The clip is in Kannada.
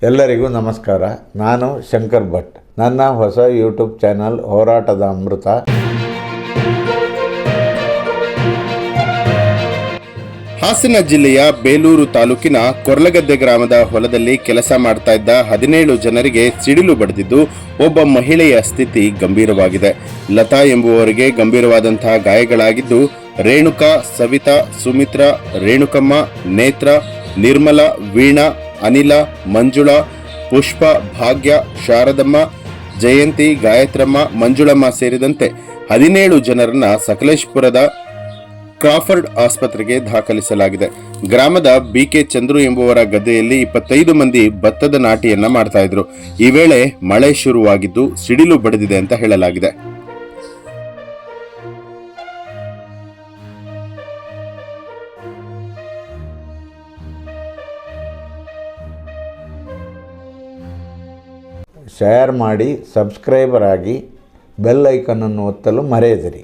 ಎಲ್ಲರಿಗೂ ನಮಸ್ಕಾರ. ನಾನು ಶಂಕರ್ ಭಟ್. ನನ್ನ ಹೊಸ ಯೂಟ್ಯೂಬ್ ಚಾನಲ್ ಹೋರಾಟದ ಅಮೃತ. ಹಾಸನ ಜಿಲ್ಲೆಯ ಬೇಲೂರು ತಾಲೂಕಿನ ಕೊರ್ಲಗದ್ದೆ ಗ್ರಾಮದ ಹೊಲದಲ್ಲಿ ಕೆಲಸ ಮಾಡ್ತಾ ಇದ್ದ 17 ಜನರಿಗೆ ಸಿಡಿಲು ಬಡಿದಿದ್ದು ಒಬ್ಬ ಮಹಿಳೆಯ ಸ್ಥಿತಿ ಗಂಭೀರವಾಗಿದೆ. ಲತಾ ಎಂಬುವವರಿಗೆ ಗಂಭೀರವಾದಂತಹ ಗಾಯಗಳಾಗಿದ್ದು, ರೇಣುಕಾ, ಸವಿತಾ, ಸುಮಿತ್ರಾ, ರೇಣುಕಮ್ಮ, ನೇತ್ರ, ನಿರ್ಮಲಾ, ವೀಣಾ, ಅನಿಲ, ಮಂಜುಳಾ, ಪುಷ್ಪ, ಭಾಗ್ಯ, ಶಾರದಮ್ಮ, ಜಯಂತಿ, ಗಾಯತ್ರಮ್ಮ, ಮಂಜುಳಮ್ಮ ಸೇರಿದಂತೆ 17 ಜನರನ್ನ ಸಕಲೇಶಪುರದ ಕ್ರಾಫರ್ಡ್ ಆಸ್ಪತ್ರೆಗೆ ದಾಖಲಿಸಲಾಗಿದೆ. ಗ್ರಾಮದ ಬಿಕೆ ಚಂದ್ರು ಎಂಬುವರ ಗದ್ದೆಯಲ್ಲಿ 25 ಮಂದಿ ಭತ್ತದ ನಾಟಿಯನ್ನ ಮಾಡ್ತಾ ಇದ್ರು. ಈ ವೇಳೆ ಮಳೆ ಶುರುವಾಗಿದ್ದು ಸಿಡಿಲು ಬಡಿದಿದೆ ಅಂತ ಹೇಳಲಾಗಿದೆ. ಶೇರ್ ಮಾಡಿ, ಸಬ್ಸ್ಕ್ರೈಬರ್ ಆಗಿ, ಬೆಲ್ ಐಕನ್ ಅನ್ನು ಒತ್ತಲು ಮರೆಯದಿರಿ.